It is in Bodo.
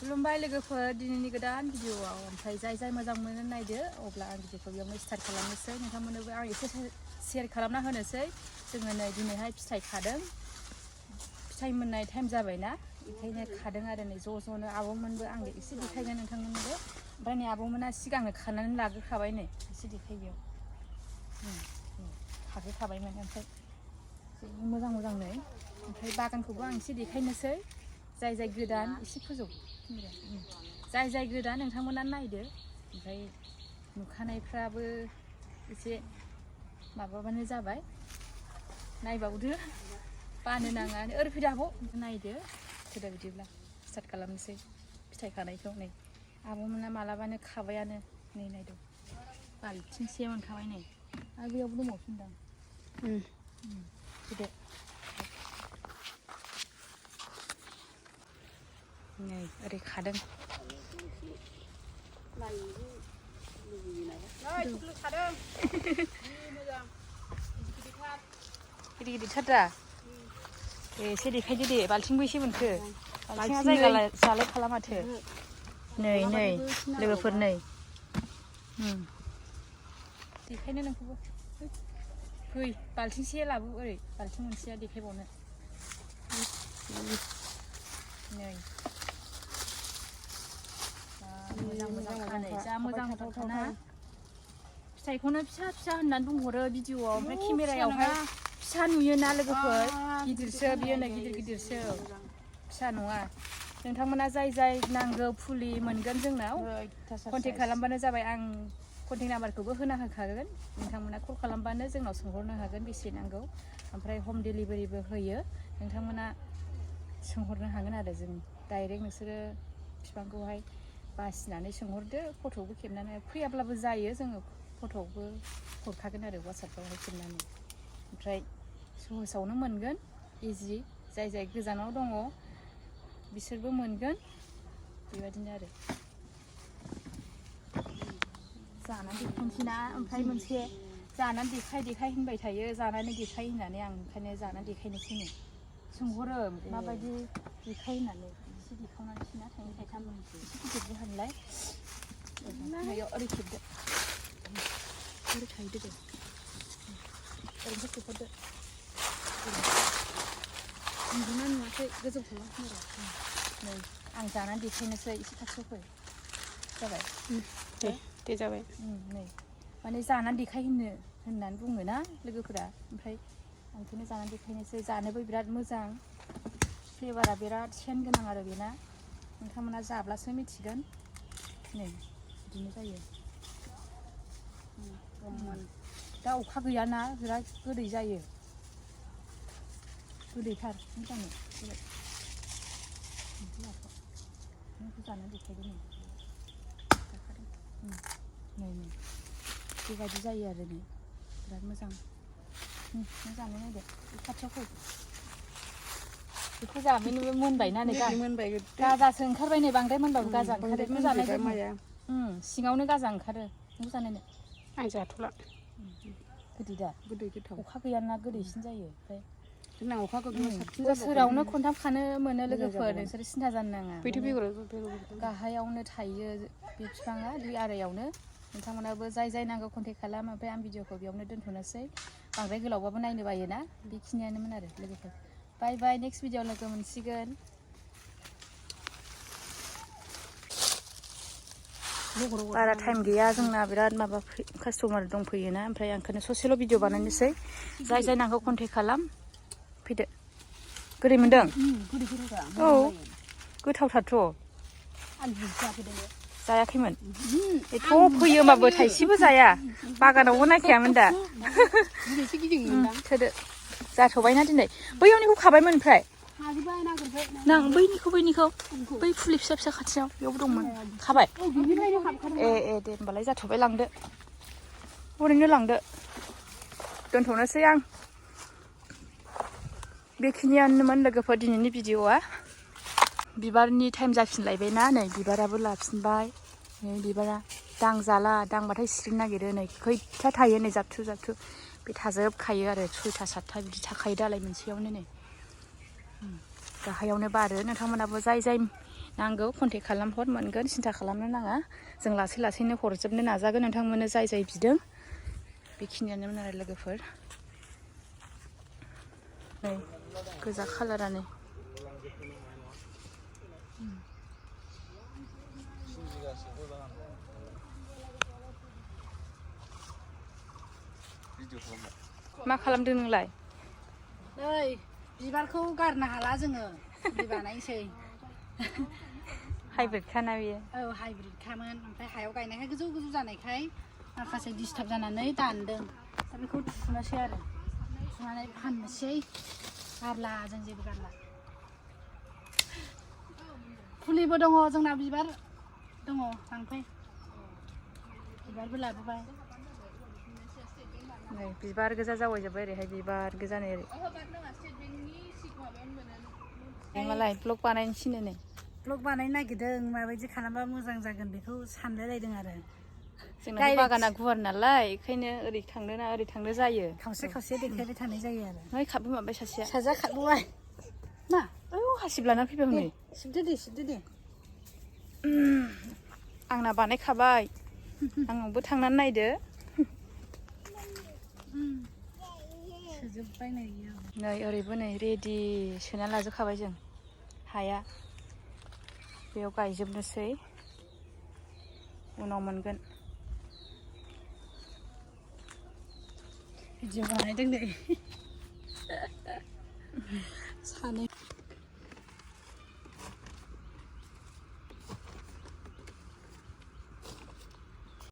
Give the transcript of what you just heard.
खुलुमबाय लोगोफोर दिनैनि गोदान भिडिअआव ओमफ्राय जाय मोजां मोनो नायदो अब्ला आं भिडिअखौ बेयावनो स्टार्ट खालामनोसै नोंथांमोननोबो आं एसे शेयार खालामना होनोसै जोङो नै दिनैहाय फिथाइ खादों फिथाइ मोननाय टाइम जाबायना बेखायनो खादों आरो नै ज'-ज'नो आब'मोनबो आं एसे देखायगोन नोंथांमोननोबो ओमफ्राय नै आब'मोना सिगांनो खानानै लाग्रोखाबाय नै एसे देखाय बेयाव खाग्रोखाबायमोन ओमफ्राय मोजां नै ओमफ्राय बागानखौबो आं एसे देखायनोसै जाय गोदान एसे फोजौ जाय गोदान नोंथांमोना नायदो ओमफ्राय नुखानायफ्राबो एसे माबाबानो जाबाय नायबावदो बानो नाङा ओरै फैदो आब' नायदो फैदो बिदिब्ला स्टार्ट खालामनोसै फिथाइ खानायखौ नै आब'मोना मालाबानो खाबायानो नै नायदो बाल्थिंसे मोनखाबाय नै आरो बेयावबो दंबावफिनदां फैदो नै ओरै खादों गिदिर-गिदिरथार दा एसे देखायदो दे बाल्थिंबो एसे मोनखो बाल्थिङा जायगा जालाय खाला माथो नै लोगोफोर नै देखायनो नोंखौबो फै बाल्थिंसे लाबो ओरै बाल्थिं मोनसेया देखायबावनो नै मोजां खानाय जा मोजां थावना फिथाइखौनो फिसा होननानै बुंहरो भिडिअआव ओमफ्राय केमेरायावहाय फिसा नुयोना लोगोफोर गिदिरसो बियो नै गिदिरसो फिसा नङा नोंथांमोना जाय नांगौ फुलि मोनगोन जोंनाव कन्टेक्ट खालामबानो जाबाय आं कन्टेक्ट नाम्बारखौबो होना होखागोन नोंथांमोना कल खालामबानो जोंनाव सोंहरनो हागोन बेसे नांगौ ओमफ्राय हम डिलिभारिबो होयो नोंथांमोना सोंहरनो हागोन आरो जों डाइरेक्ट नोंसोरो बिफांखौहाय बासिनानै सोंहरदो फट'बो खेबनानै फैयाब्लाबो जायो जोङो फट'बो हरखागोन आरो वाट्सएपआवहाय खेबनानै ओमफ्राय सहसावनो मोनगोन इजि जाय गोजानाव दङ बिसोरबो मोनगोन बेबायदिनो आरो जानानै देखायनोसैना ओमफ्राय मोनसे जानानै देखाय होनबाय थायो जानानै देखाय होननानै आं ओंखायनो जानानै देखायनोसै नो सोंहरो माबायदि देखाय होननानै एसे देखावनानैसैना थाइनै थाइथाम एसे गिदिरबो होनलाय ओरै खेबदो ओरै थाहैदो दे ओरैनो खेबहरदो उन्दुना नुवाखै गोजौ खालामफिन नै आं जानानै देखायनोसै एसे खाथियाव फै जाबाय दे जाबाय नै माने जानानै देखाय होननानै बुङोना लोगोफोरा ओमफ्राय आं बेखौनो जानानै देखायनोसै जानोबो बिराद मोजां फ्लेभारा बिराद सेन गोनां आरो बेना नोंथांमोना जाब्लासो मिथिगोन नै बिदिनो जायो दा अखा गैयाना बिराद गोदै जायो गोदैथार मोजां नोंखौ जानानै देखायदो नै बेबायदि जायो आरो नै बिराद मोजां नों जानो नायदो खाथियाव फै बेखौ जाबाय मोनबायना नै गाजासो ओंखारबाय नै बांद्राय मोनबाबो गाजा ओंखारो बेखौ जानाय सिङावनो गाजा ओंखारो बेखौ जानायनो आं जाथ'ला गोदै दा गोदै गोथाव अखा गैयाना गोदैसिन जायो ओमफ्राय बोसोरावनो खनथाम खानो मोनो लोगोफोर नोंसोर सिन्था जानो नाङा गाहायावनो थायो बे बिफाङा 2 आरायावनो नोंथांमोनाबो जाय नांगौ कन्टेक्ट खालाम ओमफ्राय आं भिडिअखौ बेयावनो दोनथ'नोसै बांद्राय गोलावबाबो नायनो बायोना बेखिनियानोमोन आरो लोगोफोर बाय नेक्स्ट भिडिअ लोगो मोनसिगोन बारा टाइम गैया जोंना बिराद माबा कास्टमार दंफैयोना ओमफ्राय आं ओंखायनो ससेल' भिडिअ बानायनोसै जाय नांगौ कन्टेक्ट खालाम फैदो गोदै मोनदों औ गोथावथारथ' जायाखैमोन एथ' फैयो होमबाबो थाइसेबो जाया बागानावबो नायखायामोन दा थोदो जाथ'बायना दिनै बैयावनिखौ खाबायमोन ओमफ्राय बैनिखौ बै फुलि फिसा खाथियाव बेयावबो दंमोन खाबाय ए दे होमबालाय जाथ'बाय लांदो ओरैनो लांदो दोनथ'नोसै आं बेखिनियानोमोन लोगोफोर दिनैनि भिडिअआ बिबारनि टाइम जाफिनलायबायना नै बिबाराबो लाफिनबाय नै बिबारा दांजाला दांबाथाय सिरिनो नागिरो नै खैथा थायो नै जाबथु बे थाजोबखायो आरो 6टा 7टा बिदि थाखायो दालाय मोनसेयावनो नै गाहायावनो बारो नोंथांमोनाबो जाय नांगौ कन्टेक्ट खालामहर मोनगोन सिन्था खालामनो नाङा जों लासै लासैनो हरजोबनो नाजागोन नोंथांमोननो जाय बिदों बेखिनियानोमोन आरो लोगोफोर नै गोजा खालारानो मा खालामदों नोंलाय नै बिबारखौ गारनो हाला जोङो फुलि बानायनोसै हाइब्रिद खाना बेयो औ हाइब्रिद खामोन ओमफ्राय हायाव गायनायखाय गोजौ गोजौ जानायखाय माखासे डिस्टार्ब जानानै दानदों दा बेखौ थुनोसै आरो थुनानै फाननोसै गारला जों जेबो गारला फुलिबो दङ जोंना बिबार दङ लांफै बिबारबो लाबोबाय नै बिबार गोजा जावैजोब्बाय ओरैहाय बिबार गोजा नै ओरै मालाय ब्लग बानायनो थिनो नै ब्लग बानायनो नागिरदों माबायदि खालामबा मोजां जागोन बेखौ सानलायलायदों आरो जोंना बागाना गुवार नालाय बेखायनो ओरै थांनो ना ओरै थांनो जायो खावसे खावसे देखायबाय थानाय जायो आरो नै खाबु माबाय सासेया फिसाजोआ खारबोबाय मा औ हासिब लाना फैबाय हनै सिबदो दे आंना बानायखाबाय आंबो थांनानै नायदो सोजोबबाय नै ओरैबो नै रेडि सोना लाजोबखाबाय जों हाया बेयाव गायजोबनोसै उनाव मोनगोन भिडिअ बानायदों नै सानै